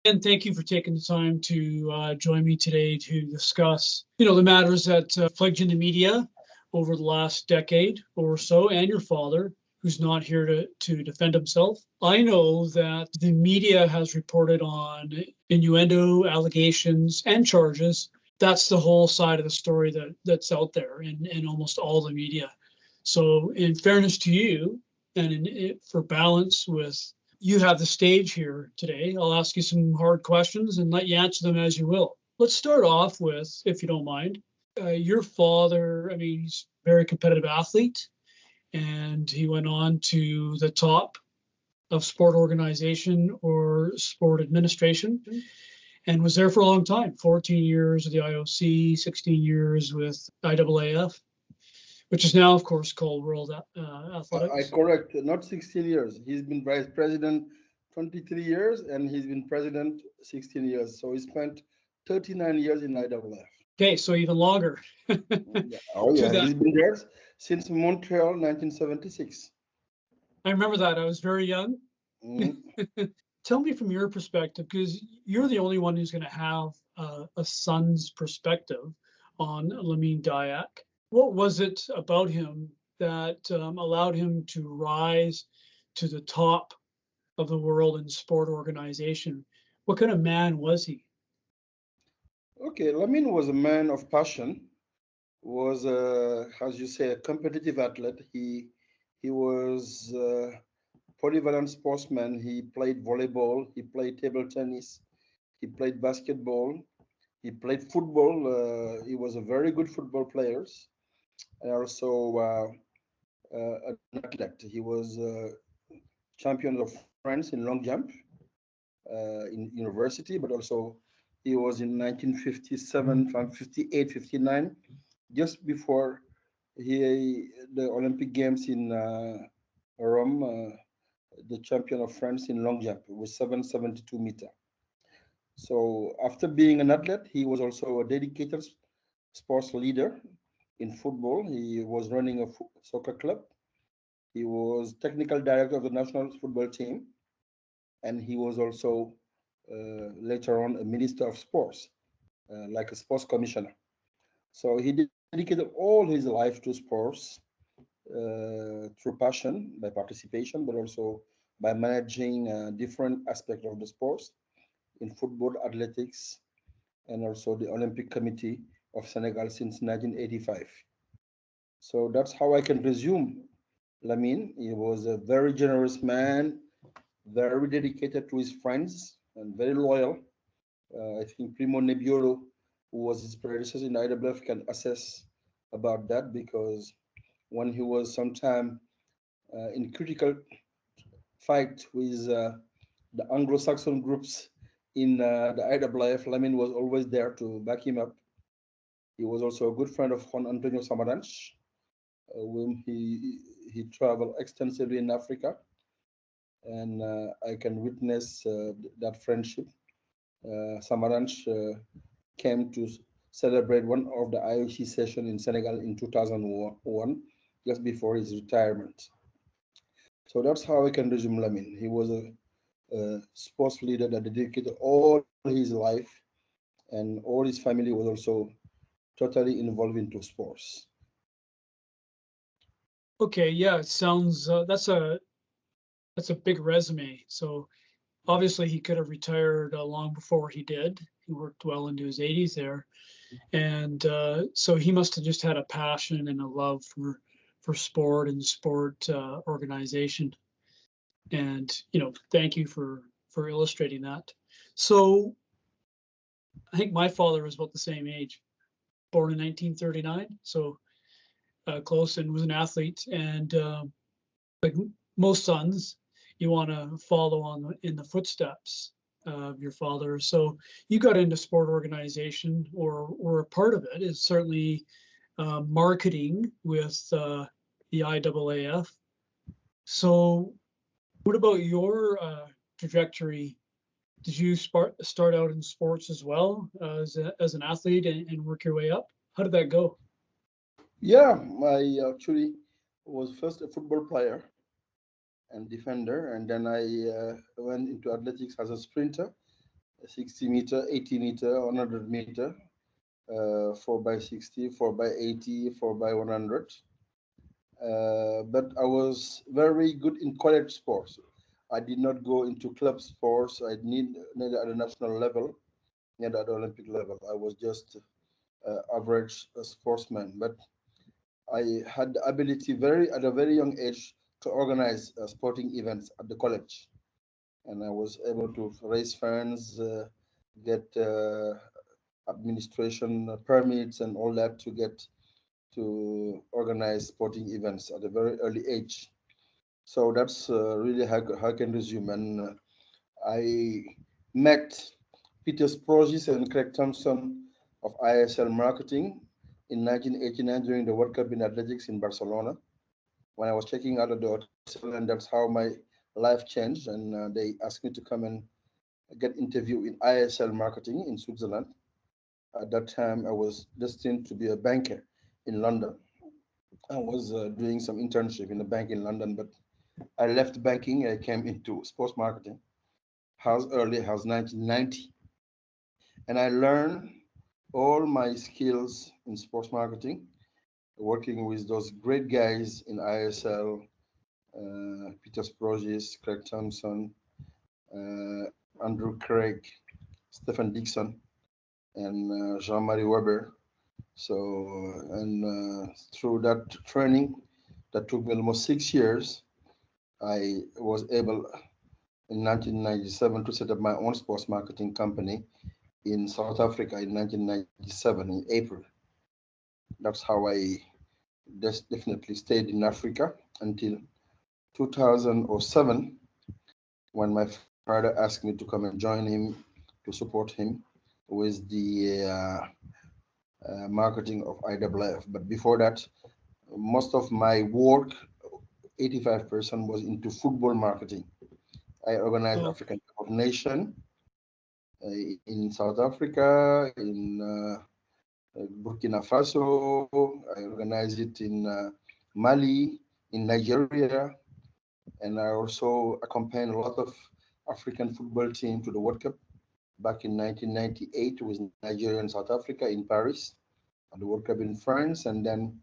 And thank you for taking the time to join me today to discuss, the matters that plagued you in the media over the last decade or so, and your father, who's not here to defend himself. I know that the media has reported on innuendo, allegations, and charges. That's the whole side of the story that's out there in almost all the media. So in fairness to you, and for balance with you have the stage here today. I'll ask you some hard questions and let you answer them as you will. Let's start off with, if you don't mind, your father, he's a very competitive athlete, and he went on to the top of sport organization or sport administration and was there for a long time, 14 years with the IOC, 16 years with IAAF, which is now, of course, called World Athletics. I correct, not 16 years. He's been vice president 23 years, and he's been president 16 years. So he spent 39 years in IAAF. Okay, so even longer. Yeah. Oh, yeah. He's been there since Montreal, 1976. I remember that. I was very young. Mm-hmm. Tell me from your perspective, because you're the only one who's going to have a son's perspective on Lamine Diack. What was it about him that allowed him to rise to the top of the world in sport organization? What kind of man was he? Okay, Lamine was a man of passion, was, as you say, a competitive athlete. He was a polyvalent sportsman. He played volleyball, he played table tennis, he played basketball, he played football. He was a very good football player. And also an athlete. He was champion of France in long jump in university, but also he was in 1957, from 58, 59, just before the Olympic Games in Rome, the champion of France in long jump with 772 meter. So after being an athlete, he was also a dedicated sports leader in football. He was running a soccer club. He was technical director of the national football team, and he was also later on a minister of sports, like a sports commissioner. So he dedicated all his life to sports through passion, by participation, but also by managing different aspects of the sports in football, athletics, and also the Olympic Committee of Senegal since 1985. So that's how I can resume Lamine. He was a very generous man, very dedicated to his friends, and very loyal. I think Primo Nebbiolo, who was his predecessor in IAAF, can assess about that, because when he was sometime in critical fight with the Anglo-Saxon groups in the IAAF, Lamine was always there to back him up. He was also a good friend of Juan Antonio Samaranch, whom he traveled extensively in Africa, and I can witness that friendship. Samaranch came to celebrate one of the IOC sessions in Senegal in 2001, just before his retirement. So that's how I can resume Lamine. He was a sports leader that dedicated all his life, and all his family was also totally involved into sports. Okay, yeah, it sounds that's a big resume. So obviously he could have retired long before he did. He worked well into his 80s there, and so he must have just had a passion and a love for sport and sport organization. And thank you for illustrating that. So I think my father was about the same age, born in 1939, so close, and was an athlete. And like most sons, you want to follow in the footsteps of your father. So you got into sport organization, or a part of it is certainly marketing with the IAAF. So what about your trajectory? Did you start out in sports as well as an athlete and work your way up? How did that go? Yeah, I actually was first a football player and defender, and then I went into athletics as a sprinter. 60 meter, 80 meter, 100 meter, 4 by 60, 4 by 80, 4 by 100. But I was very good in college sports. I did not go into club sports. I need neither at the national level, neither at the Olympic level. I was just average sportsman. But I had the ability very at a very young age to organize sporting events at the college, and I was able to raise funds, get administration permits, and all that to get to organize sporting events at a very early age. So that's really how I can resume. And I met Peter Sprogis and Craig Thompson of ISL Marketing in 1989 during the World Cup in athletics in Barcelona. When I was checking out of the hotel, and that's how my life changed. And they asked me to come and get interview in ISL Marketing in Switzerland. At that time, I was destined to be a banker in London. I was doing some internship in a bank in London, but I left banking. I came into sports marketing as early as 1990, and I learned all my skills in sports marketing, working with those great guys in ISL, Peter Sprogis, Craig Thompson, Andrew Craig, Stephen Dixon, and Jean-Marie Weber. So, and through that training, that took me almost 6 years, I was able in 1997 to set up my own sports marketing company in South Africa in 1997 in April. That's how I definitely stayed in Africa until 2007 when my father asked me to come and join him to support him with the marketing of IAAF. But before that, most of my work, 85%, was into football marketing. I organized Oh, African Cup of Nation in South Africa, in Burkina Faso. I organized it in Mali, in Nigeria, and I also accompanied a lot of African football team to the World Cup back in 1998 with Nigeria and South Africa in Paris, and the World Cup in France, and then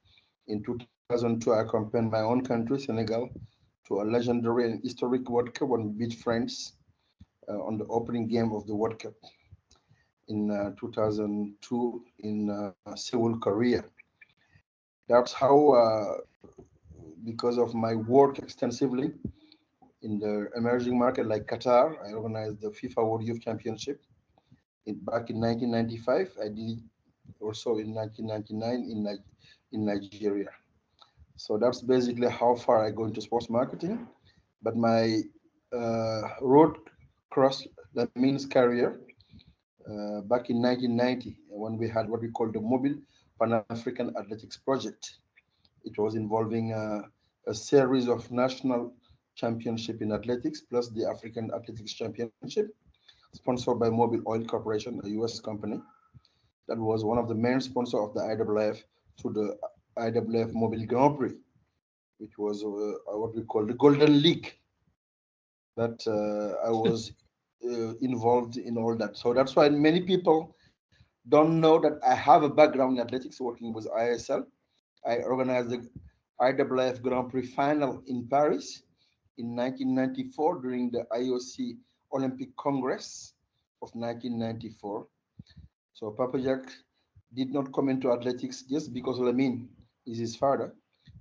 in 2002 I accompanied my own country, Senegal, to a legendary and historic World Cup when we beat France on the opening game of the World Cup in 2002 in Seoul, Korea. That's how, because of my work extensively in the emerging market like Qatar, I organized the FIFA World Youth Championship back in 1995. I did it also in 1999 in Nigeria. So that's basically how far I go into sports marketing. But my road crossed Lamine's career back in 1990 when we had what we call the Mobile Pan-African Athletics Project. It was involving a series of national championship in athletics plus the African Athletics Championship, sponsored by Mobil Oil Corporation, a US company. That was one of the main sponsors of the IAAF through the IAAF Mobile Grand Prix, which was what we call the Golden League. That I was involved in all that. So that's why many people don't know that I have a background in athletics working with ISL. I organized the IAAF Grand Prix final in Paris in 1994 during the IOC Olympic Congress of 1994. So Papa Jack did not come into athletics just because Lamine is his father.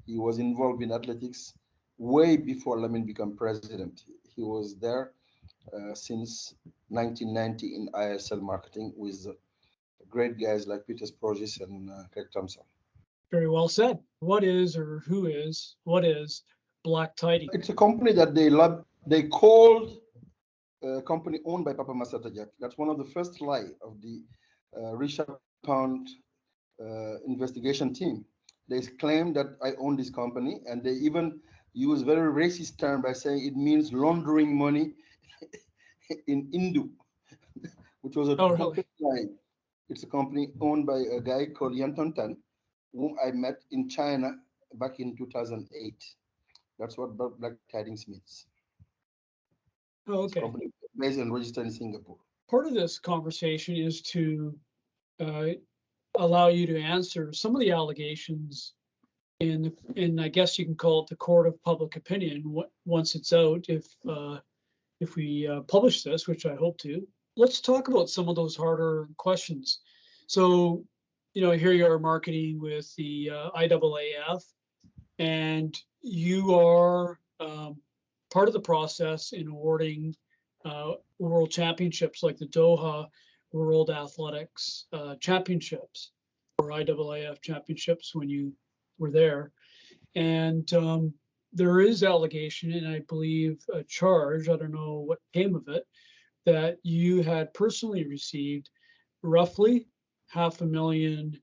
He was involved in athletics way before Lamine became president. He was there since 1990 in ISL marketing with great guys like Peter Sprogis and Craig Thompson. very well said. What is or what is black tiding? It's a company that they called a company owned by Papa Massata Diack. That's one of the first lie of the Richard Pound investigation team. They claim that I own this company, and they even use very racist term by saying it means laundering money in Hindu, which was a complete lie. It's a company owned by a guy called Yan Tan, whom I met in China back in 2008. That's what black tidings means. Oh, It's a okay. company based and registered in Singapore. part of this conversation is to allow you to answer some of the allegations in I guess you can call it the court of public opinion once it's out, if we publish this, which I hope to. Let's talk about some of those harder questions. So, here you are marketing with the IAAF, and you are part of the process in awarding world championships like the Doha World Athletics Championships or IAAF Championships when you were there. And there is allegation, and I believe a charge, I don't know what came of it, that you had personally received roughly €500,000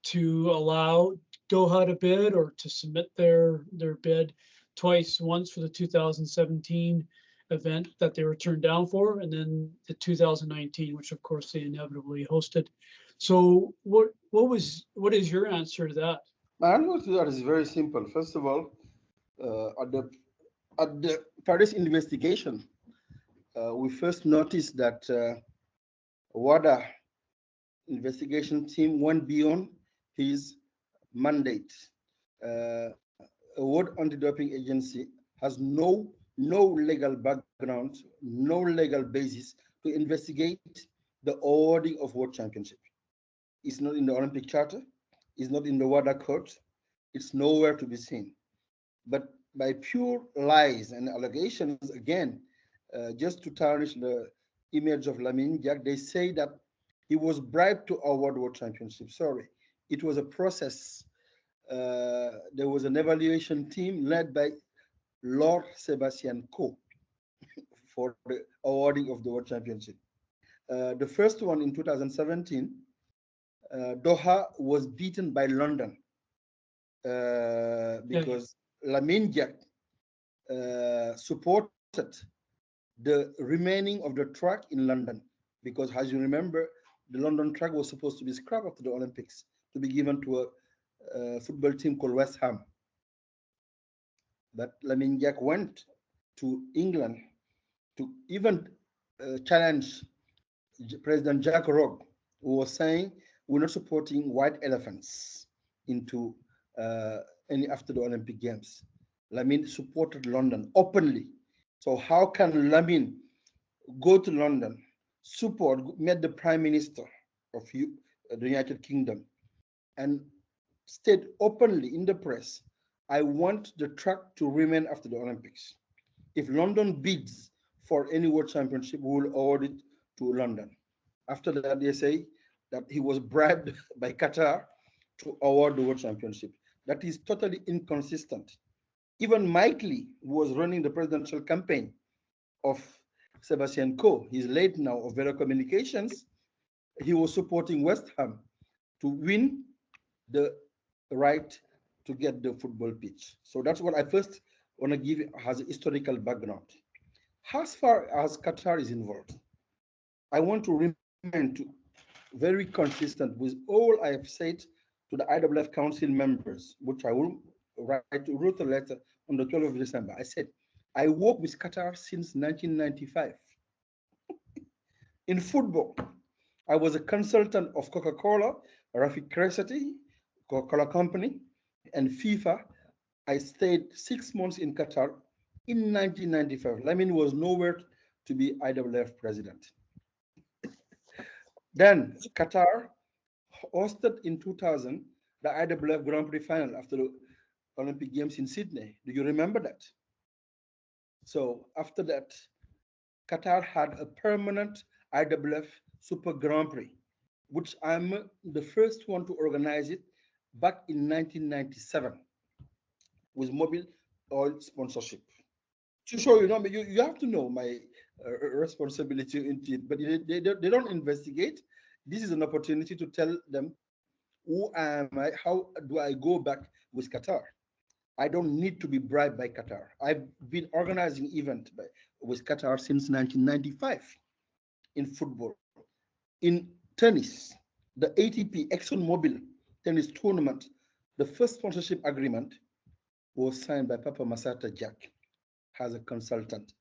to allow Doha to bid or to submit their bid twice, once for the 2017 event that they were turned down for, and then the 2019, which of course they inevitably hosted. So what is your answer to that? My answer to that is very simple. First of all, at the Paris investigation, we first noticed that WADA investigation team went beyond his mandate. A World Anti-Doping Agency has no legal background, no legal basis to investigate the awarding of World Championship. It's not in the Olympic Charter. It's not in the WADA code. It's nowhere to be seen. But by pure lies and allegations, again, just to tarnish the image of Lamine Diack, they say that he was bribed to award World Championship. Sorry, it was a process. There was an evaluation team led by Lord Sebastian Coe for the awarding of the World Championship. The first one in 2017, Doha was beaten by London because Lamine Diack supported the remaining of the track in London, because as you remember, the London track was supposed to be scrapped after the Olympics to be given to a football team called West Ham. But Lamine Diack went to England to even challenge President Jack Robb, who was saying, we're not supporting white elephants into any after the Olympic Games. Lamine supported London openly. So how can Lamine go to London, met the Prime Minister of the United Kingdom, and state openly in the press, I want the track to remain after the Olympics. If London bids for any World Championship, we will award it to London. After that, they say that he was bribed by Qatar to award the World Championship. That is totally inconsistent. Even Mike Lee, who was running the presidential campaign of Sebastian Coe, he's late now, of Vero Communications, he was supporting West Ham to win the right to get the football pitch. So that's what I first want to give as a historical background. As far as Qatar is involved, I want to remain very consistent with all I have said to the IAAF Council members, which I will wrote a letter on the 12th of December. I said, I work with Qatar since 1995. In football, I was a consultant of Coca-Cola, Rafik Kresati, Coca-Cola Company, and FIFA. I stayed 6 months in Qatar in 1995. Lamine was nowhere to be IAAF president. Then Qatar hosted in 2000 the IAAF Grand Prix final after the Olympic Games in Sydney. Do you remember that? So after that, Qatar had a permanent IAAF Super Grand Prix, which I'm the first one to organize it back in 1997 with Mobil Oil sponsorship. To show you have to know my responsibility into it, but they don't investigate. This is an opportunity to tell them who am I, how do I go back with Qatar. I don't need to be bribed by Qatar. I've been organizing events with Qatar since 1995 in football. In tennis, the ATP ExxonMobil tennis tournament, the first sponsorship agreement was signed by Papa Massata Diack as a consultant.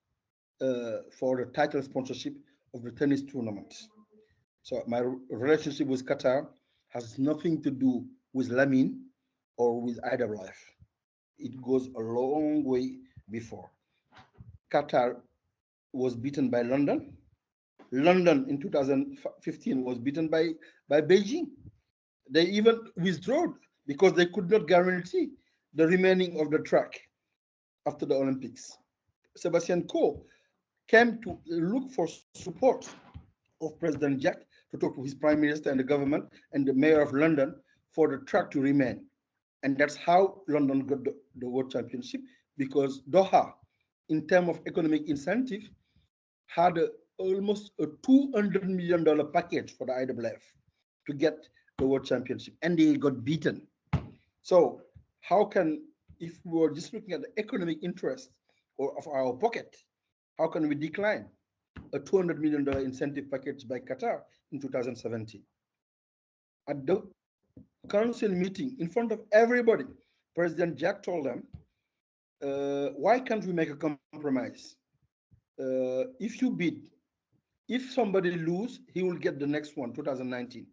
for the title sponsorship of the tennis tournament. So my relationship with Qatar has nothing to do with Lamine or with IAAF. It goes a long way before. Qatar was beaten by London. London in 2015 was beaten by Beijing. They even withdrew because they could not guarantee the remaining of the track after the Olympics. Sebastian Coe came to look for support of President Diack to talk to his prime minister and the government and the mayor of London for the track to remain. And that's how London got the World Championship, because Doha, in terms of economic incentive, had almost a $200 million package for the IAAF to get the World Championship, and they got beaten. So how can, if we were just looking at the economic interest of our pocket, how can we decline a $200 million incentive package by Qatar in 2017? At the council meeting, in front of everybody, President Diack told them, why can't we make a compromise? If you bid, if somebody lose, he will get the next one, 2019.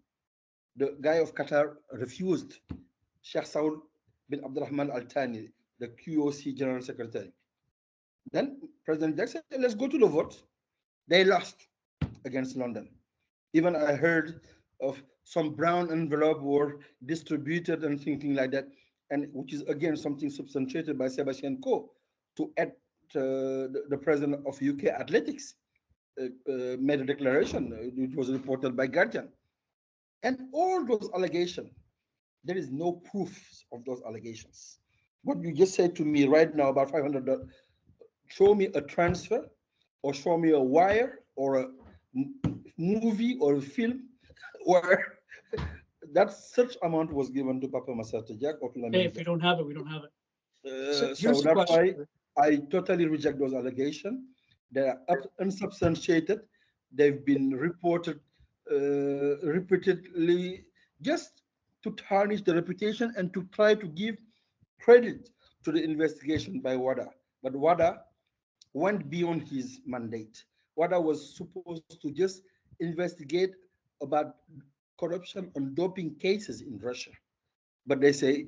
The guy of Qatar refused. Sheikh Saud bin Abdurrahman Al Thani, the QOC General Secretary. Then President Diack said, let's go to the vote. They lost against London. Even I heard of some brown envelope were distributed and thinking like that, and which is again something substantiated by Sebastian Coe to add the president of UK Athletics made a declaration. It was reported by Guardian. And all those allegations, there is no proof of those allegations. What you just said to me right now about $500, show me a transfer or show me a wire or a movie or a film where that such amount was given to Papa Massata Diack or to Lamine. Hey, if we don't have it, we don't have it. So that's why I totally reject those allegations. They are unsubstantiated. They've been reported repeatedly just to tarnish the reputation and to try to give credit to the investigation by WADA. But WADA went beyond his mandate. WADA was supposed to just investigate about corruption on doping cases in Russia. But they say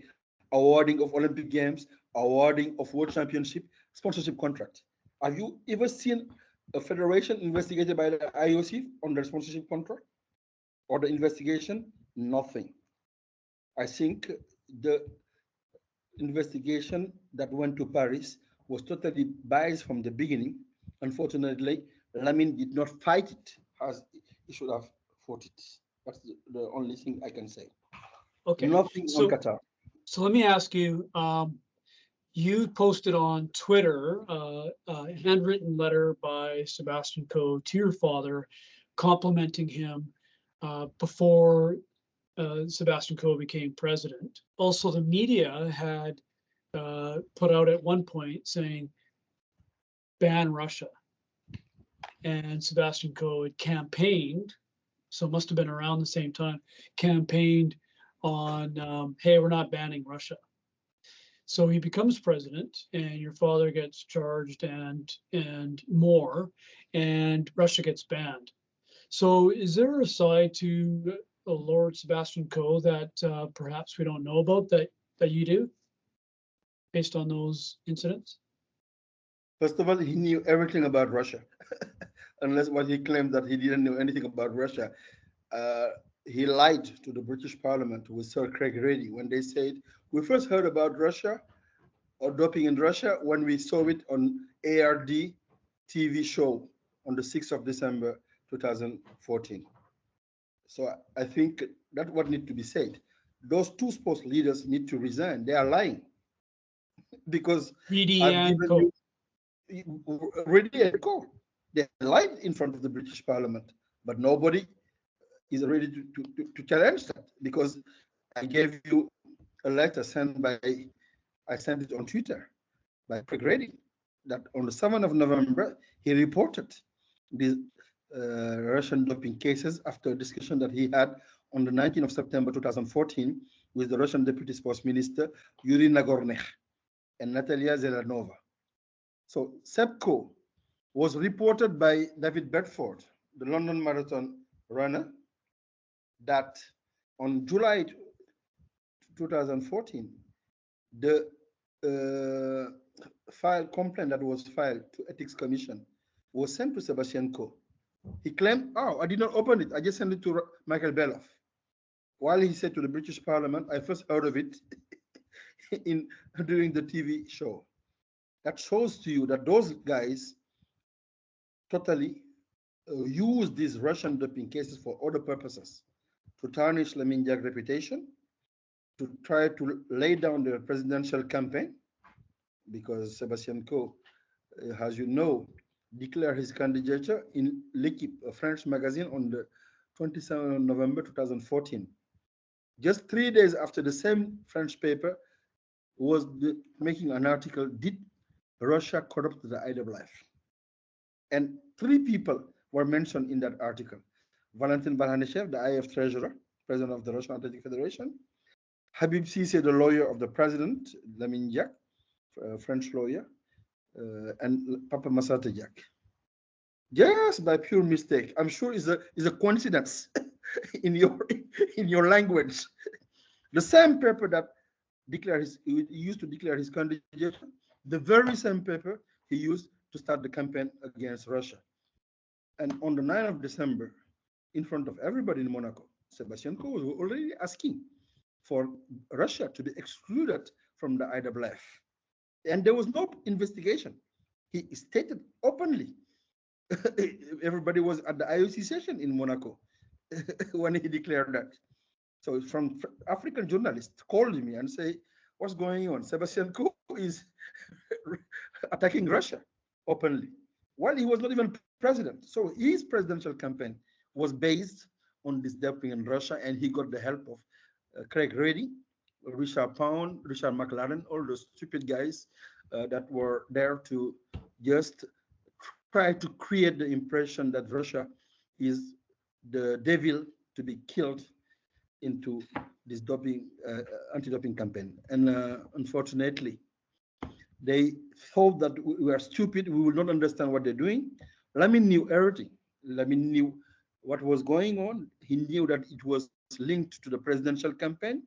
awarding of Olympic Games, awarding of World Championship, sponsorship contract. Have you ever seen a federation investigated by the IOC on their sponsorship contract or the investigation? Nothing. I think the investigation that went to Paris was totally biased from the beginning. Unfortunately, Lamine did not fight it as he should have fought it. That's the only thing I can say. Okay. Nothing on Qatar. So let me ask you, you posted on Twitter a handwritten letter by Sebastian Coe to your father, complimenting him before Sebastian Coe became president. Also, the media had put out at one point saying, ban Russia. And Sebastian Coe had campaigned, so it must have been around the same time, campaigned on, hey, we're not banning Russia. So he becomes president, and your father gets charged and more, and Russia gets banned. So is there a side to Lord Sebastian Coe that perhaps we don't know about that you do, based on those incidents? First of all, he knew everything about Russia, unless what he claimed that he didn't know anything about Russia. He lied to the British Parliament with Sir Craig Ready when they said, we first heard about Russia or doping in Russia when we saw it on ARD TV show on the 6th of December 2014. So I think that's what needs to be said. Those two sports leaders need to resign. They are lying. Because Ready and Coe. Ready and Coe. They lied in front of the British Parliament, but nobody is ready to challenge that, because I gave you a letter sent by, I sent it on Twitter by Craig Ready, that on the 7th of November, he reported the Russian doping cases after a discussion that he had on the 19th of September 2014 with the Russian Deputy Sports Minister, Yuri Nagorny and Natalia Zelenova. So Seb Coe was reported by David Bedford, the London Marathon runner, that on July 2014, the complaint that was filed to Ethics Commission was sent to Sebastian Coe. He claimed, oh, I did not open it. I just sent it to Michael Beloff. While he said to the British Parliament, I first heard of it during the TV show. That shows to you that those guys totally use these Russian doping cases for other purposes, to tarnish Lamine Diack's reputation, to try to lay down the presidential campaign, because Sebastian Coe, as you know, declared his candidature in L'Equipe, a French magazine, on the 27th of November 2014. Just 3 days after, the same French paper was making an article, Did Russia Corrupt the IAAF? And 3 people were mentioned in that article. Valentin Barhaneshev, the IAAF treasurer, president of the Russian Athletic Federation; Habib Cissé, the lawyer of the president, Lamine Diack, French lawyer, and Papa Massata Diack. Just by pure mistake. I'm sure it's a coincidence in your language. The same paper that he used to declare his candidature, the very same paper he used to start the campaign against Russia. And on the 9th of December, in front of everybody in Monaco, Sebastian Coe was already asking for Russia to be excluded from the IAAF. And there was no investigation. He stated openly. Everybody was at the IOC session in Monaco when he declared that. So from African journalists called me and say, what's going on? Sebastian Coe is attacking Russia openly, while he was not even president. So his presidential campaign was based on this doping in Russia, and he got the help of Craig Reddy, Richard Pound, Richard McLaren, all those stupid guys that were there to just try to create the impression that Russia is the devil to be killed into this doping, anti-doping campaign. And unfortunately, they thought that we were stupid, we will not understand what they're doing. Lamine knew everything. Lamine knew what was going on. He knew that it was linked to the presidential campaign,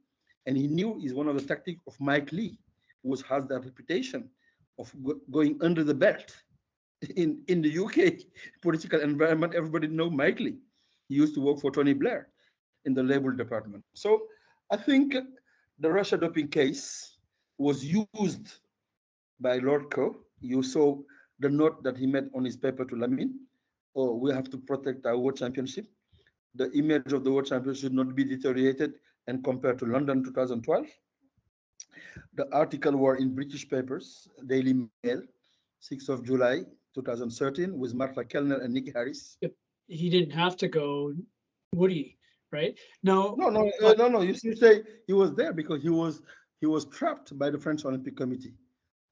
and he knew is one of the tactics of Mike Lee, who has that reputation of going under the belt. In the UK political environment, everybody knows Mike Lee. He used to work for Tony Blair in the labor department. So I think the Russia doping case was used by Lord Coe. You saw the note that he made on his paper to Lamine. Oh, we have to protect our world championship. The image of the world championship should not be deteriorated and compared to London 2012. The article were in British papers, Daily Mail, 6th of July, 2013, with Martha Kellner and Nick Harris. He didn't have to go, would he? Right? No. No. You say he was there because he was trapped by the French Olympic Committee.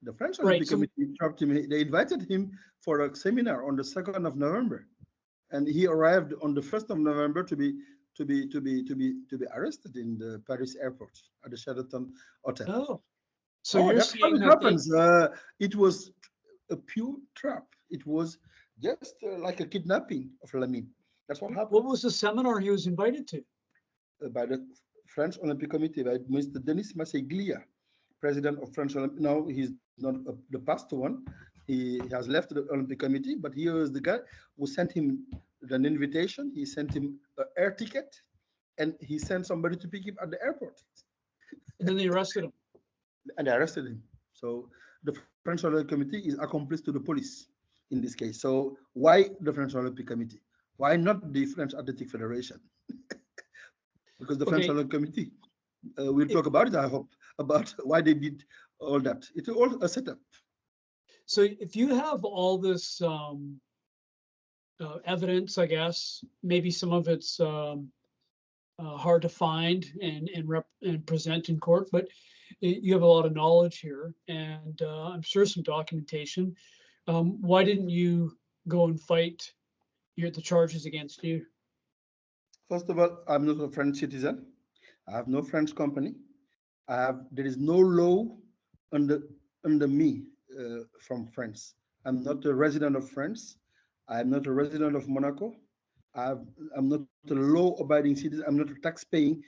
The French Olympic Committee trapped him. They invited him for a seminar on the 2nd of November, and he arrived on the 1st of November to be arrested in the Paris airport at the Sheraton Hotel. Oh, so that's how it happens. It was a pure trap. It was just like a kidnapping of Lamine. That's what happened. What was the seminar he was invited to? By the French Olympic Committee, by Mr. Denis Masseglia, president of French Olympic. Now he's not the past one. He has left the Olympic Committee, but he was the guy who sent him an invitation. He sent him an air ticket, and he sent somebody to pick him at the airport. And then they arrested him. And they arrested him. So the French Olympic Committee is accomplice to the police in this case. So why the French Olympic Committee? Why not the French Athletic Federation? Because the French Olympic Committee, we'll talk about it, I hope, about why they did all that. It's all a setup. So if you have all this evidence, I guess, maybe some of it's hard to find and present in court, but you have a lot of knowledge here, and I'm sure some documentation. Why didn't you go and fight the charges against you? First of all, I'm not a French citizen. I have no French company. There is no law under me from France. I'm not a resident of France. I'm not a resident of Monaco. I'm not a law-abiding citizen. I'm not a tax-paying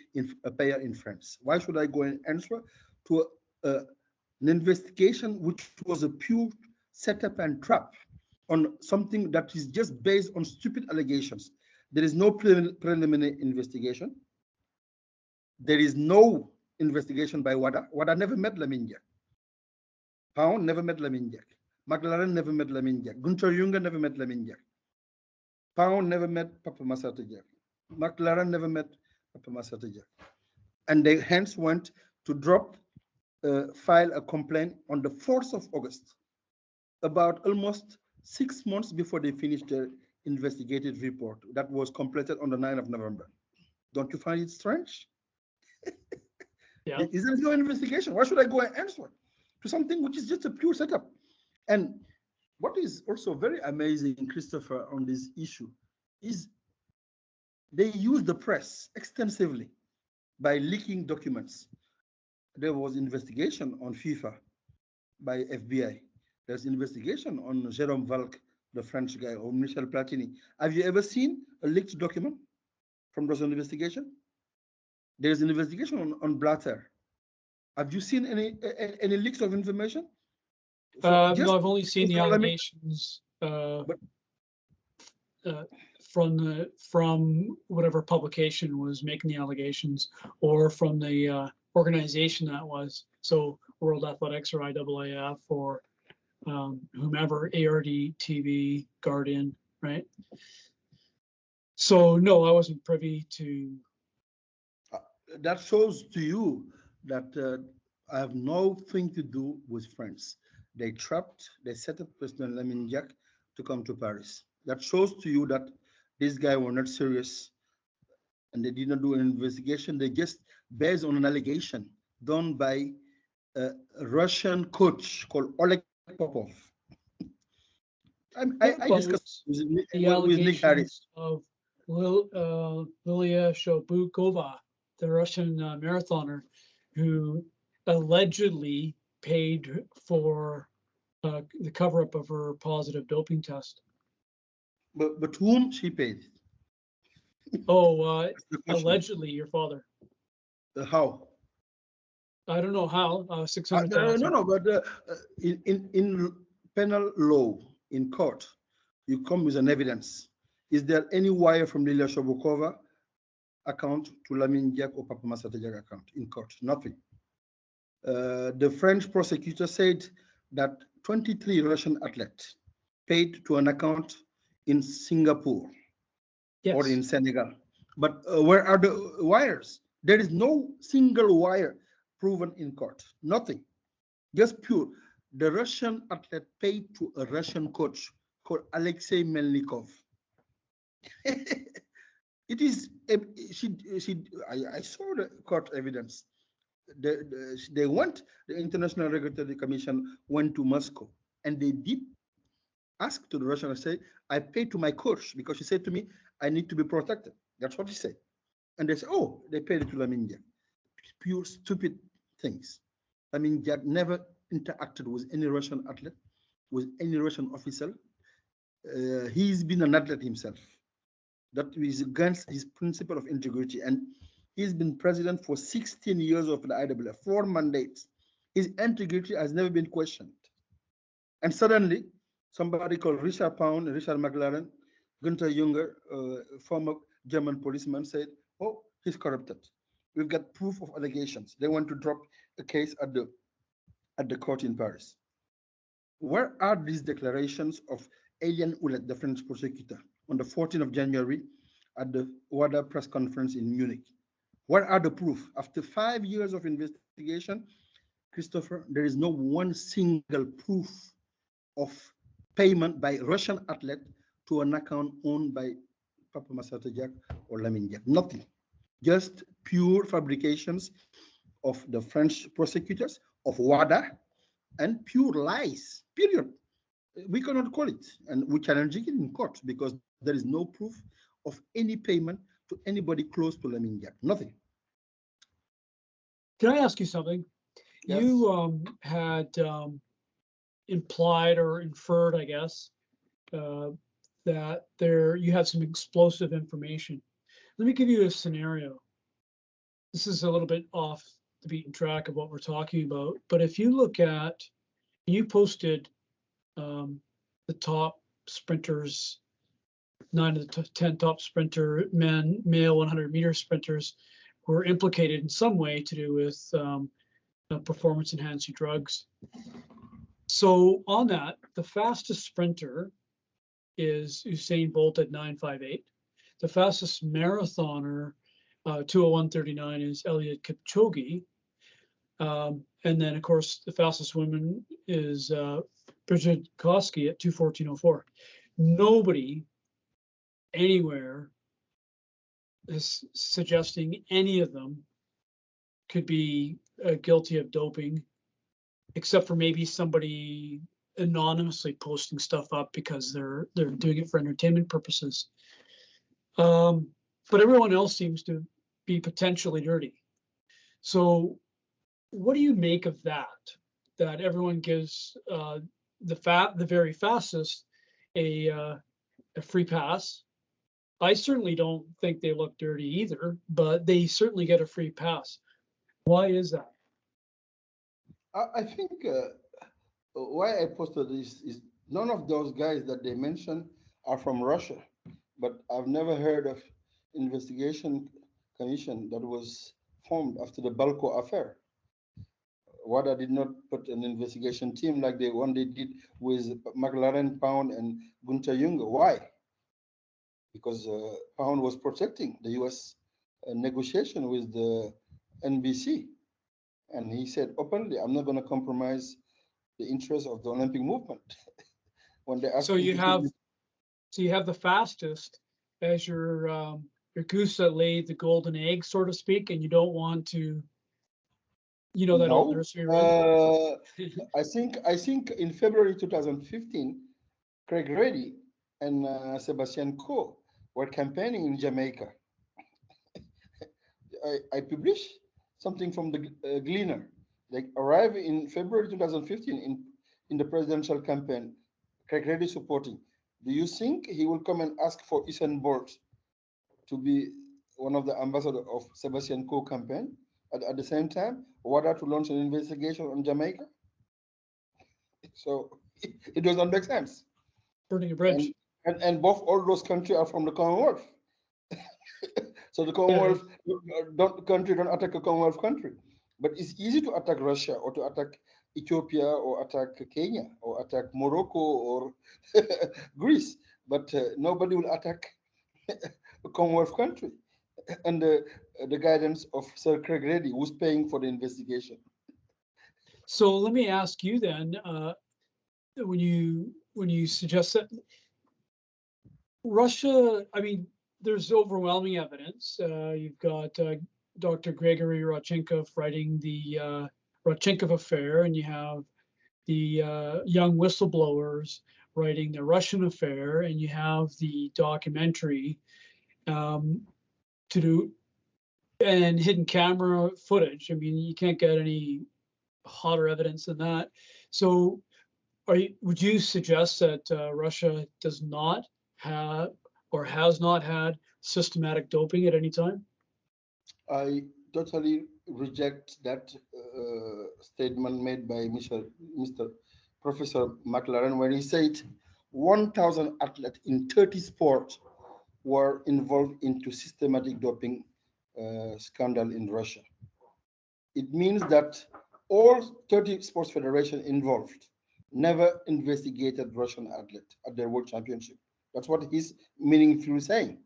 payer in France. Why should I go and answer to an investigation which was a pure setup and trap on something that is just based on stupid allegations? There is no preliminary investigation. There is no investigation by WADA. WADA never met Lamine Diack. Pound never met Lamine Diack. McLaren never met Lamine Diack. Gunther Junger never met Lamine Diack. Pound never met Papa Massata Diack. McLaren never met Papa Massata Diack. And they hence went to file a complaint on the 4th of August, about almost 6 months before they finished their investigative report that was completed on the 9th of November. Don't you find it strange? Yeah. Is there no investigation? Why should I go and answer to something which is just a pure setup? And what is also very amazing, Christopher, on this issue is they use the press extensively by leaking documents. There was investigation on FIFA by FBI. There's investigation on Jérôme Valk, the French guy, or Michel Platini. Have you ever seen a leaked document from those investigations? There's an investigation on Blatter. Have you seen any leaks of information? No, I've only seen the allegations from whatever publication was making the allegations, or from the organization that was, so World Athletics or IAAF or whomever, ARD, TV, Guardian, right? So no, I wasn't privy to. That shows to you that I have nothing to do with France. They set up President Lamine Diack to come to Paris. That shows to you that these guys were not serious and they did not do an investigation. They just based on an allegation done by a Russian coach called Oleg Popov. I discussed with Nick Harris of Lilia Shobukova, the Russian marathoner, who allegedly paid for the cover-up of her positive doping test. But whom she paid? Oh, allegedly your father. How? I don't know how. 600,000. No, but in penal law, in court, you come with an evidence. Is there any wire from Lilia Shobukova account to Lamine Diack or Papa Massata Diack account in court? Nothing. The French prosecutor said that 23 Russian athletes paid to an account in Singapore, yes, or in Senegal. But where are the wires? There is no single wire proven in court. Nothing. Just pure. The Russian athlete paid to a Russian coach called Alexei Melnikov. It is. I saw the court evidence. They went. The International Regulatory Commission went to Moscow, and they did ask to the Russian and say, "I paid to my coach because she said to me, I need to be protected." That's what she said. And they said, "Oh, they paid it to Lamine Diack." Pure stupid things. Lamine Diack never interacted with any Russian athlete, with any Russian official. He's been an athlete himself. That is against his principle of integrity. And he's been president for 16 years of the IAAF, 4 mandates. His integrity has never been questioned. And suddenly, somebody called Richard Pound, Richard McLaren, Gunther Junger, former German policeman, said, "Oh, he's corrupted. We've got proof of allegations." They want to drop a case at the court in Paris. Where are these declarations of Eliane Oulet, the French prosecutor, on the 14th of January at the WADA press conference in Munich? Where are the proof? After 5 years of investigation, Christopher, there is no one single proof of payment by Russian athlete to an account owned by Papa Massata Diack or Lamine Diack. Nothing. Just pure fabrications of the French prosecutors, of WADA, and pure lies, period. We cannot call it, and we challenge it in court because there is no proof of any payment to anybody close to Lamine Diack. Nothing. Can I ask you something? Yes. You had implied or inferred, I guess, that you have some explosive information. Let me give you a scenario. This is a little bit off the beaten track of what we're talking about, but if you look at, you posted the top sprinters, 9 of the 10 top sprinter male 100-meter sprinters were implicated in some way to do with performance enhancing drugs. So on that, the fastest sprinter is Usain Bolt at 9:58. The fastest marathoner, 2:01:39, is Eliud Kipchoge. And then, of course, the fastest woman is Bridget Koski at 2:14:04. Nobody anywhere is suggesting any of them could be guilty of doping, except for maybe somebody anonymously posting stuff up because they're doing it for entertainment purposes. But everyone else seems to be potentially dirty. So what do you make of that? That everyone gives the very fastest a free pass. I certainly don't think they look dirty either, but they certainly get a free pass. Why is that? I think why I posted this is none of those guys that they mentioned are from Russia, but I've never heard of investigation commission that was formed after the Balco affair. WADA did not put an investigation team like the one they did with McLaren, Pound, and Gunther Junger. Why? Because Pound was protecting the U.S. Negotiation with the NBC. And he said openly, I'm not going to compromise the interests of the Olympic movement. When they asked so you have the fastest as your goose that laid the golden egg, so to speak, and you don't want to, that old nursery rhyme. I think in February 2015, Craig Reddy and Sebastian Coe were campaigning in Jamaica. I published something from the Gleaner. They arrived in February 2015 in the presidential campaign. Craig Reddy supporting. Do you think he will come and ask for Usain Bolt to be one of the ambassadors of Sebastian Coe campaign? At the same time, WADA to launch an investigation on Jamaica? So it doesn't make sense. Burning a bridge. And both all those countries are from the Commonwealth. So the Commonwealth country don't attack a Commonwealth country. But it's easy to attack Russia or to attack Ethiopia or attack Kenya or attack Morocco or Greece. But nobody will attack a Commonwealth country under the guidance of Sir Craig Reddy, who's paying for the investigation. So let me ask you then, when you suggest that Russia, I mean, there's overwhelming evidence. You've got Dr. Gregory Rodchenkov writing the Rodchenkov affair, and you have the young whistleblowers writing the Russian affair, and you have the documentary to do, and hidden camera footage. I mean, you can't get any hotter evidence than that. So would you suggest that Russia does not have or has not had systematic doping at any time? I totally reject that statement made by Mr. Professor McLaren when he said 1,000 athletes in 30 sports were involved into systematic doping scandal in Russia. It means that all 30 sports federations involved never investigated Russian athletes at their World Championship. That's what he's meaningfully saying.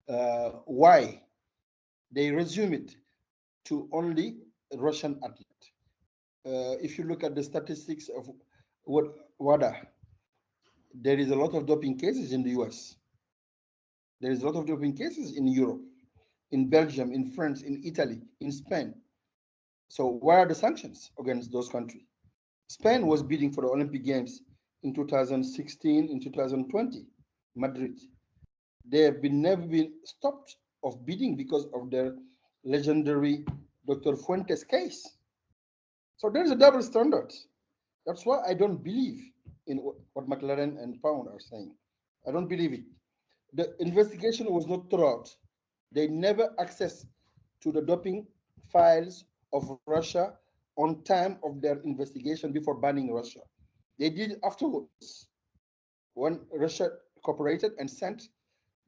Why? They resume it to only Russian athletes. If you look at the statistics of WADA, there is a lot of doping cases in the US. There is a lot of doping cases in Europe, in Belgium, in France, in Italy, in Spain. So where are the sanctions against those countries? Spain was bidding for the Olympic Games in 2016, in 2020, Madrid. They have never been stopped of bidding because of their legendary Dr. Fuentes case. So there's a double standard. That's why I don't believe in what McLaren and Pound are saying. I don't believe it. The investigation was not thorough. They never access to the doping files of Russia on time of their investigation before banning Russia. They did it afterwards when Russia cooperated and sent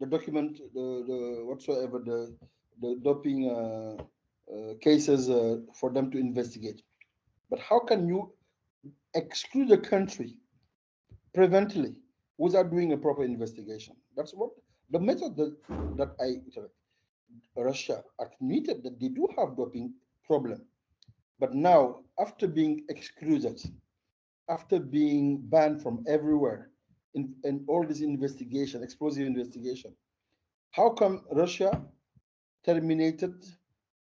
the document, the whatsoever the doping cases for them to investigate. But how can you exclude a country preventively without doing a proper investigation? That's what the method that Russia admitted that they do have doping problem, but now after being excluded, after being banned from everywhere in all this investigation, explosive investigation, how come Russia terminated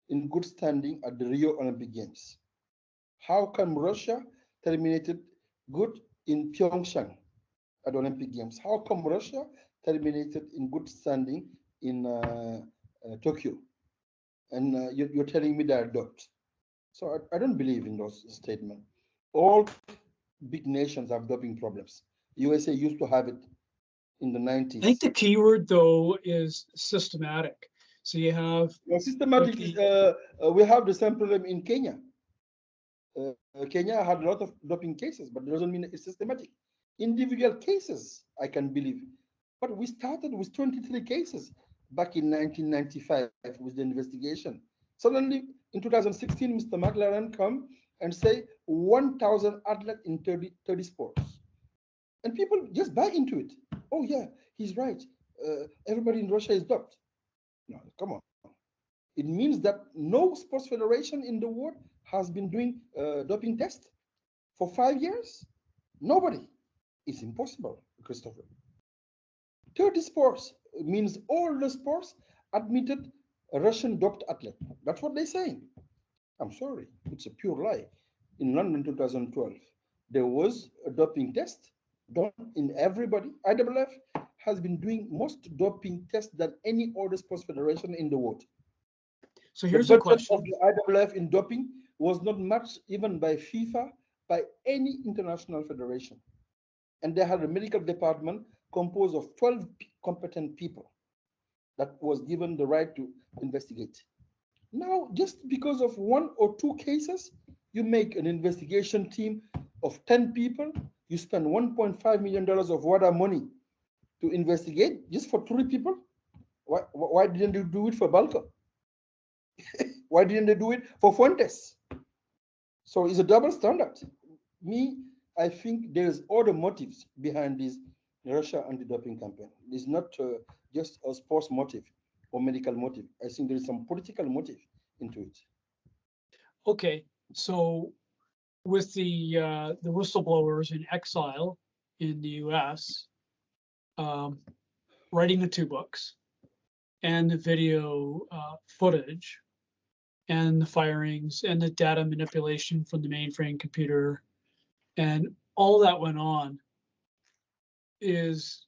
in good standing at the Rio Olympic Games? How come Russia terminated good in Pyeongchang at the Olympic Games? How come Russia terminated in good standing in Tokyo? And you're telling me they're doped. So I don't believe in those statements. All big nations have doping problems. USA used to have it in the I think 90s. the key word though is systematic. So you have Systematic. We have the same problem in Kenya. Kenya had a lot of doping cases, but it doesn't mean it's systematic. Individual cases, I can believe. But we started with 23 cases back in 1995 with the investigation. Suddenly, in 2016, Mr. McLaren come and say 1,000 athletes in 30 sports. And people just buy into it. Oh yeah, he's right. Everybody in Russia is doped. No, come on. It means that no sports federation in the world has been doing doping tests for 5 years. Nobody. It's impossible, Christopher. 30 sports means all the sports admitted a Russian doped athlete. That's what they're saying. I'm sorry, it's a pure lie. In London 2012, there was a doping test done in everybody. IAAF has been doing most doping tests than any other sports federation in the world. So here's a question. The budget of the IAAF in doping was not matched even by FIFA, by any international federation. And they had a medical department composed of 12 competent people that was given the right to investigate. Now, just because of 1 or 2 cases, you make an investigation team of 10 people, you spend $1.5 million of water money to investigate just for 3 people. Why didn't you do it for Balco? Why didn't they do it for Fuentes? So it's a double standard. I think there's other motives behind this Russia anti-doping campaign. It's not just a sports motive or medical motive. I think there is some political motive into it. Okay, so with the whistleblowers in exile in the U.S., writing the 2 books, and the video footage, and the firings, and the data manipulation from the mainframe computer, and all that went on, is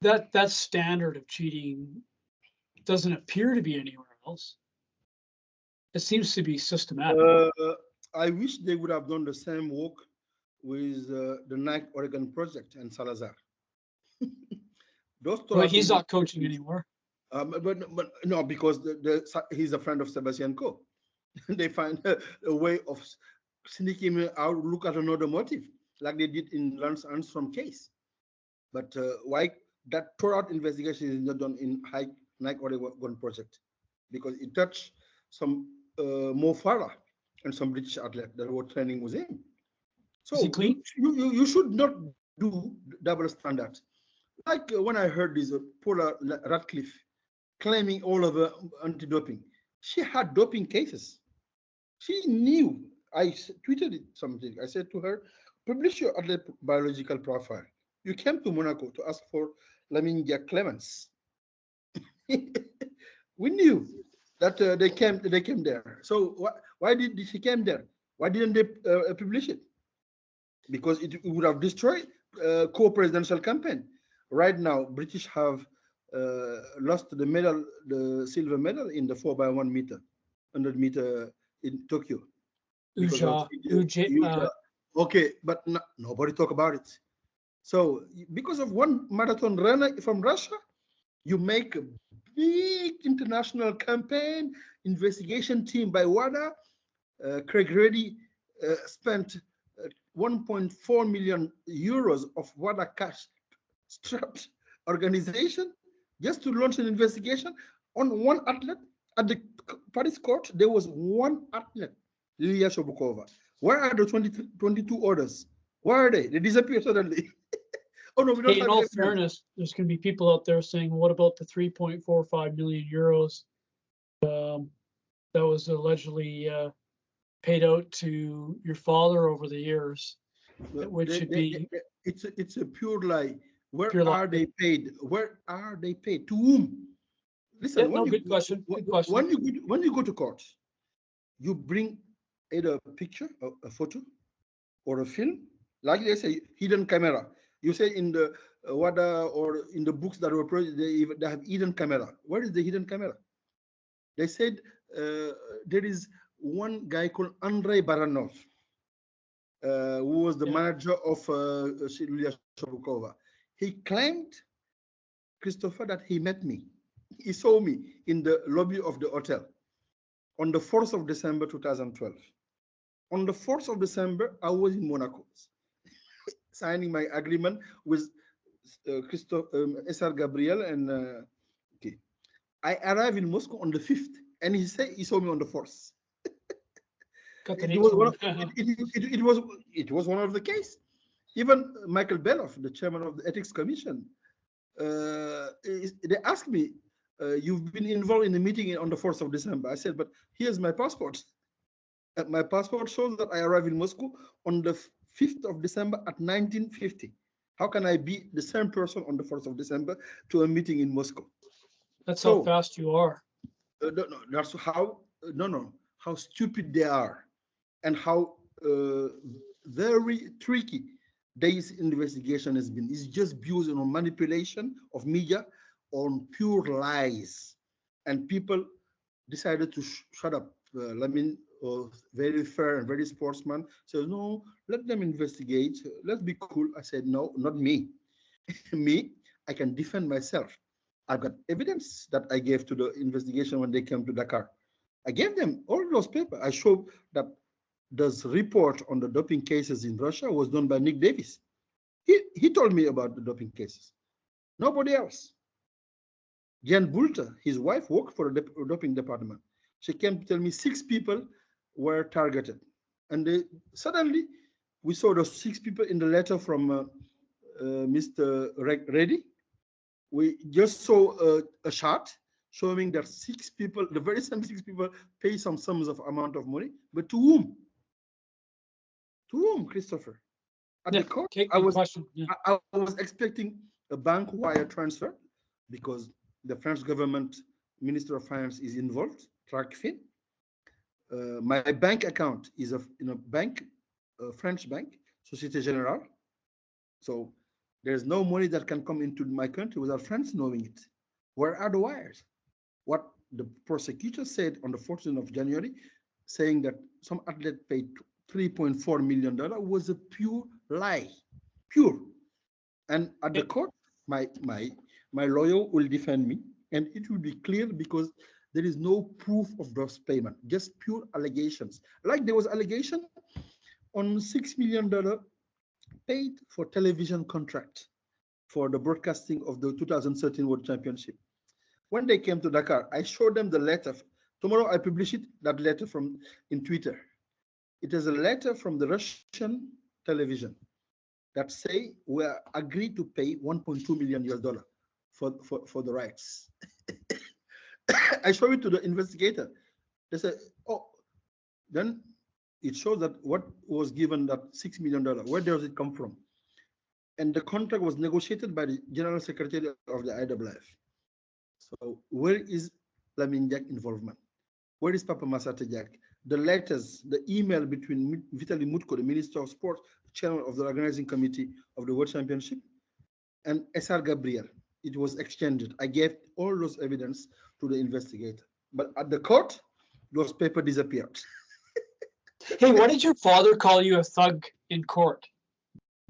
that standard of cheating doesn't appear to be anywhere else. It seems to be systematic. I wish they would have done the same work with the Nike Oregon project and Salazar. But he's not coaching anymore. But no, because he's a friend of Sebastian Coe. They find a way of sneaking him out, look at another motive, like they did in Lance Armstrong case. But why that thorough investigation is not done in Nike Oregon project? Because it touched some Mo Farah and some British athletes that were training with him. So you should not do double standards. Like when I heard this Paula Radcliffe claiming all of her anti-doping, she had doping cases. She knew. I tweeted it something. I said to her, publish your athlete biological profile. You came to Monaco to ask for Lamine Diack clearance. We knew that they came there. So why did she came there? Why didn't they publish it? Because it would have destroyed co-presidential campaign. Right now, British have lost the medal, the silver medal in the 4x1 meter, 100 meter in Tokyo. Okay, but nobody talk about it. So because of one marathon runner from Russia, you make a big international campaign, investigation team by WADA. Craig Reddy spent 1.4 million euros of WADA cash strapped organization just to launch an investigation on one athlete. At the Paris court, there was one athlete, Lilia Shobukova. Where are the 22 others? Where are they? They disappeared suddenly. Oh no, we don't Hey, in have all evidence. fairness, there's going to be people out there saying, what about the 3.45 million euros that was allegedly paid out to your father over the years, which should be It's a pure lie. Where pure are lie. they paid? Where are they paid? To whom? Listen, Yeah, no, good question. Good question. when you go to court, you bring either a picture, a photo, or a film. Like they say, hidden camera. You say in the WADA or in the books that were produced, they have hidden camera. Where is the hidden camera? They said there is one guy called Andrei Baranov, who was the manager of Yulia Shobukova. He claimed, Christopher, that he met me. He saw me in the lobby of the hotel on the 4th of December 2012. On the 4th of December, I was in Monaco signing my agreement with SR Gabriel. And okay, I arrived in Moscow on the 5th, and he said he saw me on the 4th. It was one of the case. Even Michael Beloff, the chairman of the Ethics Commission, they asked me, you've been involved in a meeting on the 4th of December. I said, but here's my passport. My passport shows that I arrived in Moscow on the 5th of December at 1950. How can I be the same person on the 4th of December to a meeting in Moscow? That's how fast you are. That's how, how stupid they are, and how very tricky this investigation has been. It's just built on manipulation of media, on pure lies. And people decided to shut up. Lamine, very fair and very sportsman, says, no, let them investigate. Let's be cool. I said, no, not me. Me, I can defend myself. I've got evidence that I gave to the investigation when they came to Dakar. I gave them all those papers. I showed that this report on the doping cases in Russia was done by Nick Davis. He told me about the doping cases. Nobody else. Jan Bulter, his wife, worked for the doping department. She came to tell me 6 people were targeted. And suddenly, we saw those 6 people in the letter from Mr. Reddy. We just saw a chart showing that 6 people, the very same 6 people, pay some sums of amount of money. But to whom? To whom, Christopher? At the court, I was expecting a bank wire transfer because the French government Minister of Finance is involved, TRACFIN. My bank account is in a bank, a French bank, Société Générale. So there's no money that can come into my country without France knowing it. Where are the wires? What the prosecutor said on the 14th of January, saying that some athlete paid $3.4 million was a pure lie, pure. And at the court, my lawyer will defend me, and it will be clear because there is no proof of those payments, just pure allegations. Like there was allegation on $6 million paid for television contract for the broadcasting of the 2013 World Championship. When they came to Dakar, I showed them the letter. Tomorrow I publish it, that letter in Twitter. It is a letter from the Russian television that say we are agreed to pay $1.2 million for the rights. I show it to the investigator. They say, oh, then it shows that what was given, that $6 million, where does it come from? And the contract was negotiated by the General Secretary of the IAAF. So where is Lamine Diack involvement? Where is Papa Massata Diack? The letters, the email between Vitaly Mutko, the Minister of Sport, chairman of the organizing committee of the World Championship, and SR Gabriel, it was exchanged. I gave all those evidence to the investigator. But at the court, those papers disappeared. Hey, why did your father call you a thug in court?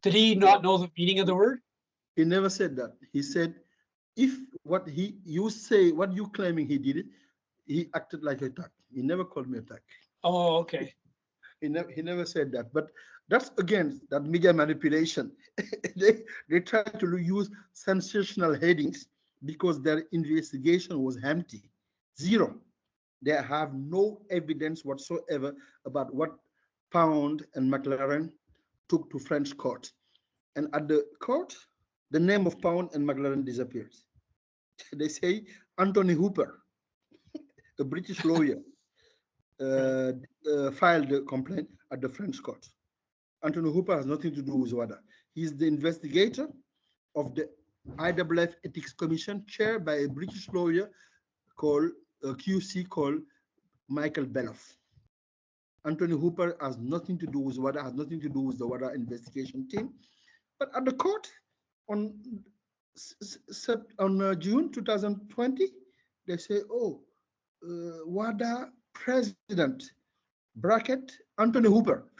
Did he not know the meaning of the word? He never said that. He said, if what you say, what you claiming he did it, he acted like a thug. He never called me a thug. Oh, okay. He never said that. But that's again that media manipulation. they try to use sensational headings because their investigation was empty, zero. They have no evidence whatsoever about what Pound and McLaren took to French court. And at the court, the name of Pound and McLaren disappears. They say Anthony Hooper, a British lawyer, filed a complaint at the French court. Anthony Hooper has nothing to do with WADA. He's the investigator of the IAAF Ethics Commission, chaired by a British lawyer called QC called Michael Beloff. Anthony Hooper has nothing to do with WADA, has nothing to do with the WADA investigation team. But at the court on June 2020, they say, oh, WADA president, bracket, Anthony Hooper,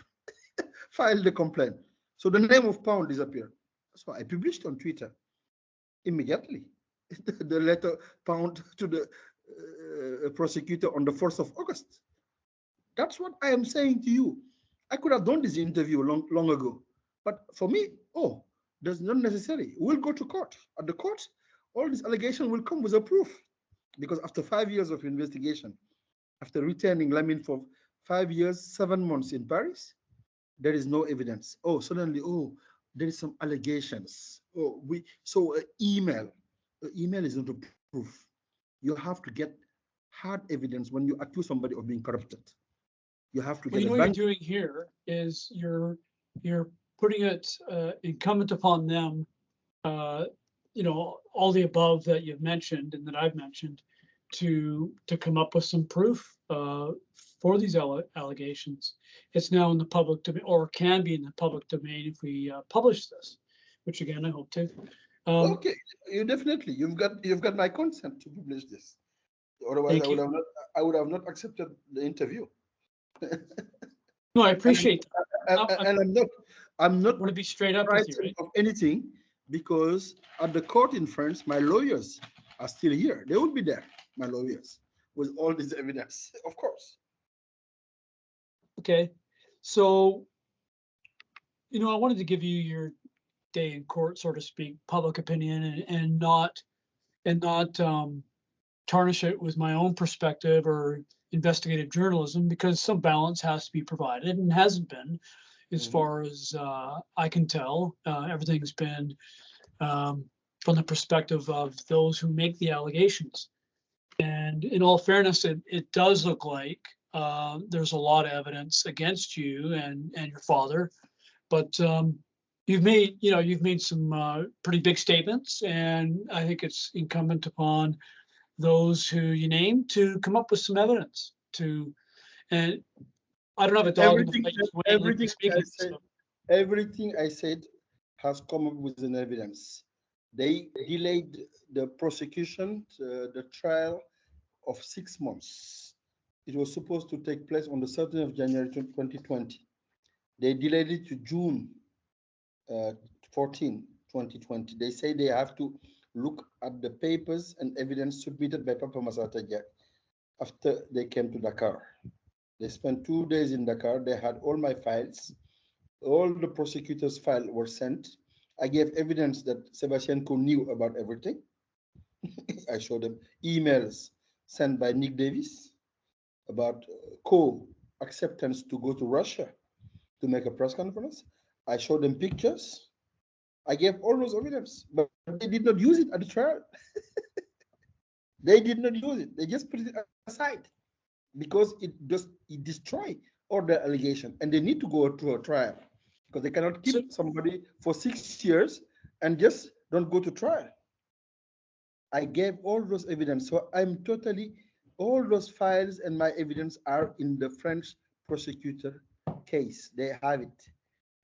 filed the complaint. So the name of Pound disappeared. So I published on Twitter immediately the letter Pound to the prosecutor on the 4th of August. That's what I am saying to you. I could have done this interview long ago. But for me, oh, that's not necessary. We'll go to court. At the court, all these allegations will come with a proof. Because after 5 years of investigation, after returning Lamine for 5 years, 7 months in Paris, there is no evidence. Oh, suddenly, oh, there is some allegations. Oh, email. Email is not a proof. You have to get hard evidence when you accuse somebody of being corrupted. You have to get. Well, you know what you're doing here is you're putting it incumbent upon them, you know, all the above that you've mentioned and that I've mentioned, to come up with some proof for these allegations. It's now in the public domain, or can be in the public domain if we publish this, which again I hope to. Okay, you definitely you've got my consent to publish this. Otherwise, I would have not accepted the interview. No, I appreciate that. And I'm not want to be straight up with you, right? Of anything, because at the court in France, my lawyers are still here. They will be there, my lawyers, with all this evidence, of course. Okay, so, you know, I wanted to give you your day in court, so to speak, public opinion, and not tarnish it with my own perspective or investigative journalism, because some balance has to be provided and hasn't been, as far as I can tell. Everything's been from the perspective of those who make the allegations. And in all fairness, it does look like there's a lot of evidence against you and your father, but you've made some pretty big statements, and I think it's incumbent upon those who you name to come up with some evidence and I don't have a dog in the fight. Everything I said has come up with an evidence. They delayed the prosecution, the trial of 6 months. It was supposed to take place on the 13th of January 2020. They delayed it to June 14, 2020. They say they have to look at the papers and evidence submitted by Papa Massata Diack after they came to Dakar. They spent 2 days in Dakar. They had all my files. All the prosecutor's files were sent. I gave evidence that Sebastienko knew about everything. I showed them emails sent by Nick Davis about co-acceptance to go to Russia to make a press conference. I showed them pictures. I gave all those evidence, but they did not use it at the trial. They did not use it. They just put it aside because it destroys all the allegation, and they need to go to a trial because they cannot keep somebody for 6 years and just don't go to trial. I gave all those evidence, so I'm totally, all those files and my evidence are in the French prosecutor case. They have it,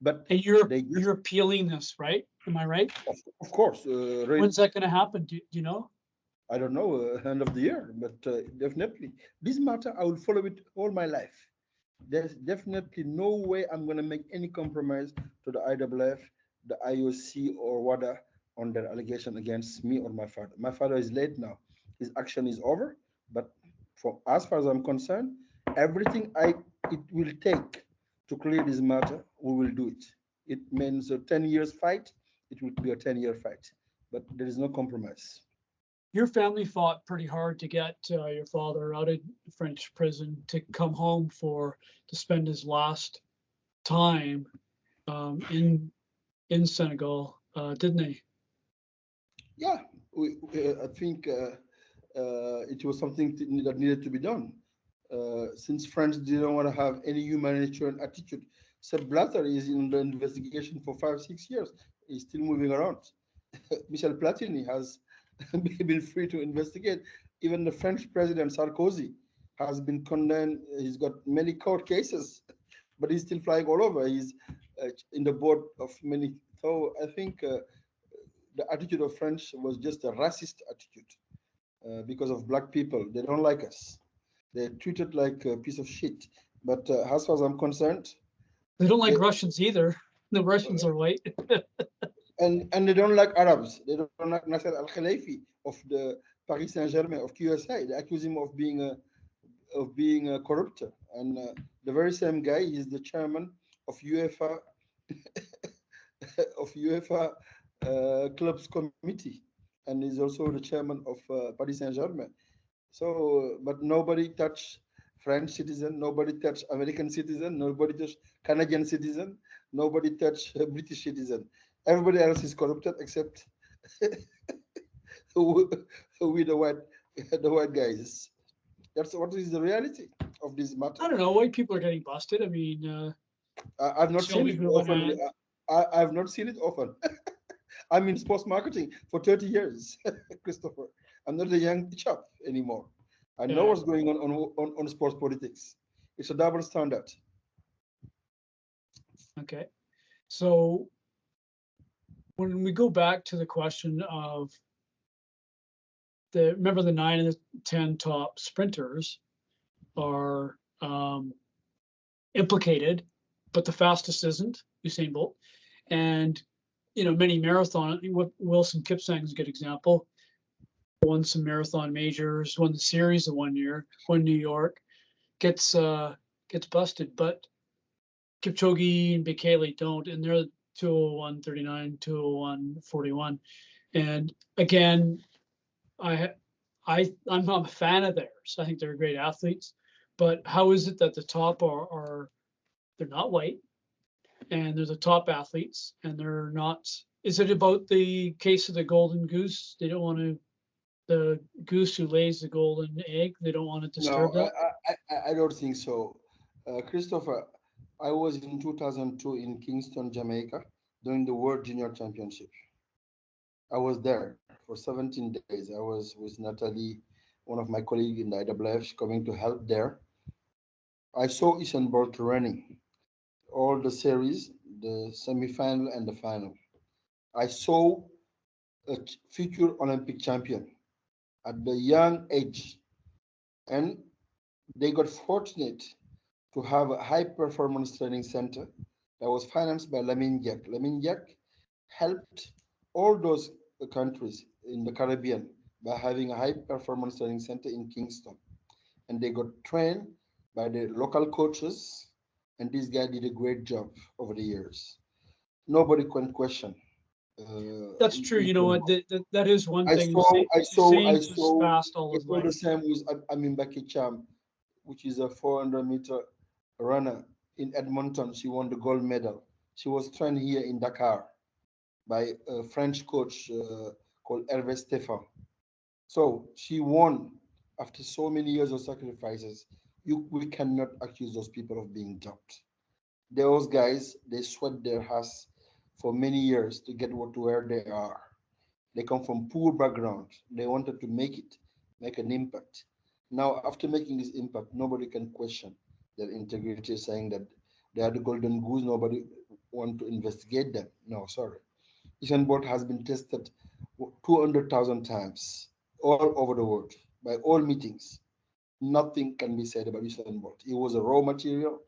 but and you're appealing this, right? Am I right? Of course. When's that going to happen? Do you know? I don't know, end of the year, but definitely this matter I will follow it all my life. There's definitely no way I'm going to make any compromise to the IAAF, the IOC, or WADA on their allegation against me or my father. My father is late now. His action is over. But for as far as I'm concerned, everything it will take to clear this matter, we will do it. It means a 10 years fight. It will be a 10-year fight. But there is no compromise. Your family fought pretty hard to get your father out of French prison to come home to spend his last time in Senegal, didn't they? Yeah, I think it was something that needed to be done. Since France didn't want to have any humanitarian attitude, Sepp Blatter is in the investigation for 5, 6 years. He's still moving around. Michel Platini has been free to investigate. Even the French president Sarkozy has been condemned. He's got many court cases, but he's still flying all over. He's in the board of many. So I think the attitude of French was just a racist attitude because of black people. They don't like us. They're treated like a piece of shit. But as far as I'm concerned, they don't like Russians either. The Russians are white. and they don't like Arabs. They don't like Nasser Al-Khalifi of the Paris Saint-Germain of QSI. They accuse him of being a corrupter. And the very same guy is the chairman of UEFA of UEFA clubs committee, and is also the chairman of Paris Saint-Germain. So, but nobody touched French citizen, nobody touched American citizen, nobody touched Canadian citizen, nobody touched British citizen. Everybody else is corrupted except we the white guys. That's what is the reality of this matter. I don't know. White people are getting busted. I mean, I've not seen it often. I've not seen it often. I'm in sports marketing for 30 years, Christopher. I'm not a young chap anymore. I know what's going on sports politics. It's a double standard. Okay. So when we go back to the question of remember the 9 and the 10 top sprinters are implicated, but the fastest isn't, Usain Bolt. And, many marathon, Wilson Kipsang is a good example. Won some marathon majors, won the series the one year, won New York, gets busted. But Kipchoge and Bekele don't, and they're 201.39, 201.41. And again, I'm not a fan of theirs. I think they're great athletes. But how is it that the top are they're not white, and they're the top athletes, and they're not? Is it about the case of the golden goose? They don't want to, the goose who lays the golden egg, they don't want to disturb that? I don't think so. Christopher, I was in 2002 in Kingston, Jamaica, during the World Junior Championship. I was there for 17 days. I was with Natalie, one of my colleagues in the IAAF, coming to help there. I saw Usain Bolt running all the series, the semi-final and the final. I saw a future Olympic champion at the young age, and they got fortunate to have a high performance training center that was financed by Lamine Diack. Lamine Diack helped all those countries in the Caribbean by having a high performance training center in Kingston. And they got trained by the local coaches, and this guy did a great job over the years. Nobody can question. That's true. You know what? That is one thing. I saw fast all his life. the same with Amin Cham, which is a 400-meter runner in Edmonton. She won the gold medal. She was trained here in Dakar by a French coach called Hervé Stéphan. So she won after so many years of sacrifices. We cannot accuse those people of being dumped. Those guys, they sweat their ass for many years to get to where they are. They come from poor backgrounds. They wanted to make an impact. Now, after making this impact, nobody can question their integrity, saying that they are the golden goose. Nobody want to investigate them. No, sorry. Usain Bolt has been tested 200,000 times all over the world by all meetings. Nothing can be said about Usain Bolt. He was a raw material.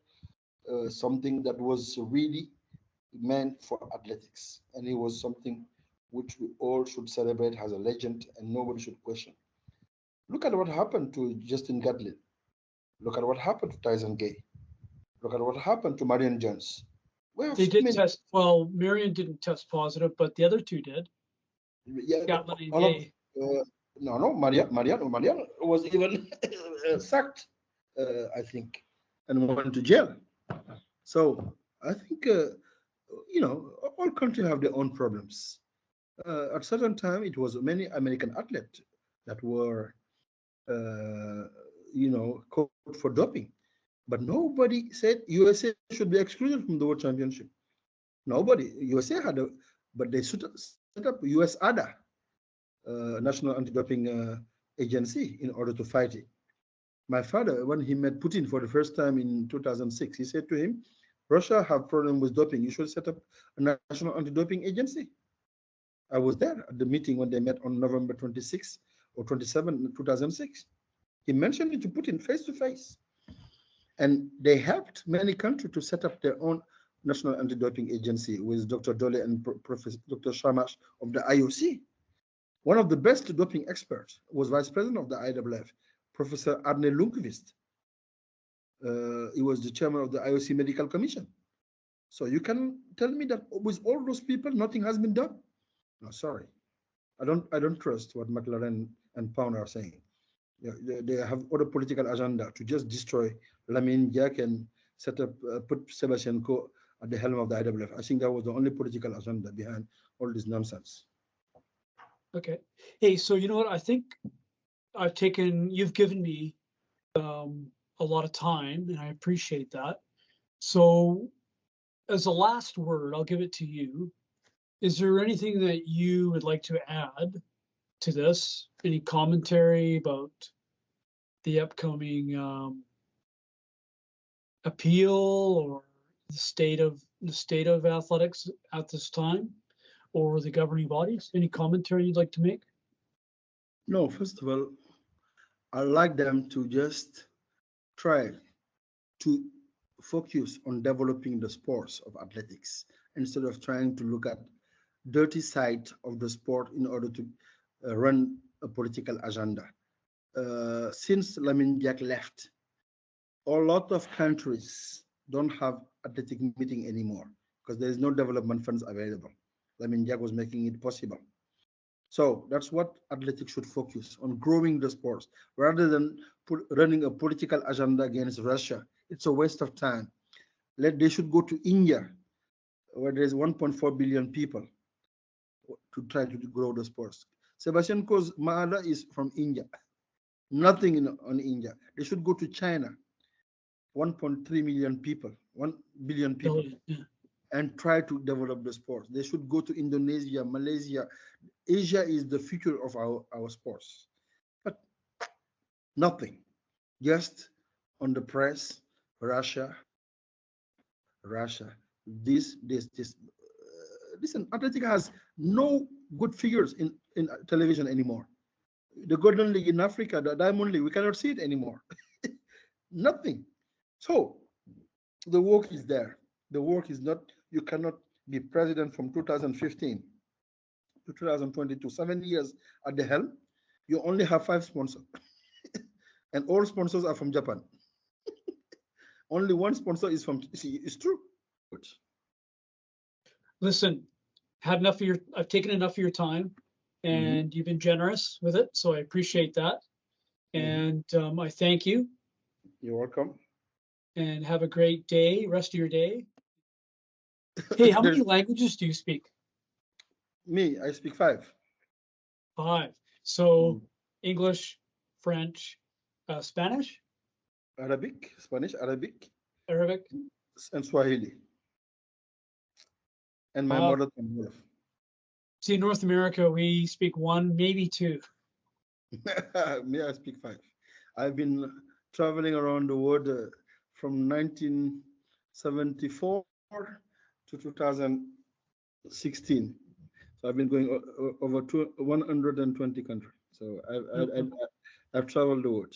something that was really meant for athletics, and it was something which we all should celebrate as a legend and nobody should question. Look at what happened to Justin Gatlin. Look at what happened to Tyson Gay. Look at what happened to Marion Jones. We have They so did many. test, well, Marion didn't test positive, but the other two did. Yeah, Gatlin and all of Gay. no, Marian was even sacked, I think, and went to jail. So I think all countries have their own problems. At certain time, it was many American athletes that were caught for doping, but nobody said USA should be excluded from the World Championship. Nobody. USA had a, but they set up US ADA, National Anti-Doping Agency, in order to fight it. My father, when he met Putin for the first time in 2006, he said to him, Russia have problem with doping. You should set up a national anti-doping agency. I was there at the meeting when they met on November 26 or 27, 2006. He mentioned it to Putin face to face. And they helped many countries to set up their own national anti-doping agency with Dr. Dole and Professor Dr. Shamash of the IOC. One of the best doping experts was vice president of the IAAF, Professor Arne Lundqvist. He was the chairman of the IOC Medical Commission. So you can tell me that with all those people, nothing has been done? No, sorry. I don't trust what McLaren and Pound are saying. They have other political agenda to just destroy Lamine Diack and set up, put Sebastian Coe at the helm of the IAAF. I think that was the only political agenda behind all this nonsense. Okay. Hey, so you know what? I think you've given me a lot of time, and I appreciate that. So as a last word, I'll give it to you. Is there anything that you would like to add to this? Any commentary about the upcoming appeal or the state of athletics at this time, or the governing bodies? Any commentary you'd like to make? No, first of all, I'd like them to just try to focus on developing the sports of athletics instead of trying to look at dirty side of the sport in order to run a political agenda. Since Lamine Diack left, a lot of countries don't have athletic meeting anymore because there is no development funds available. Lamine Diack was making it possible. So that's what athletics should focus on, growing the sports rather than running a political agenda against Russia. It's a waste of time. They should go to India, where there's 1.4 billion people, to try to grow the sports. Sebastian Coe's mother is from India. Nothing on India. They should go to China, 1.3 million people, 1 billion people, and try to develop the sports. They should go to Indonesia, Malaysia. Asia is the future of our sports. But nothing. Just on the press, Russia. Listen, Atletico has no good figures in television anymore. The Golden League in Africa, the Diamond League, we cannot see it anymore. Nothing. So the work is there. The work is not, you cannot be president from 2015 to 2022, 7 years at the helm. You only have 5 sponsors. And all sponsors are from Japan. Only one sponsor is from, see, it's true. Listen, I've taken enough of your time, and you've been generous with it, so I appreciate that. And I thank you. You're welcome. And have a great day, rest of your day. Hey, how many languages do you speak? Me, I speak 5. 5. So English, French, Spanish? Arabic, Spanish, Arabic, and Swahili. And my mother tongue. See, in North America, we speak 1, maybe 2. Me, I speak 5. I've been traveling around the world from 1974 to 2016. So I've been going over 120 countries. So I've traveled the world.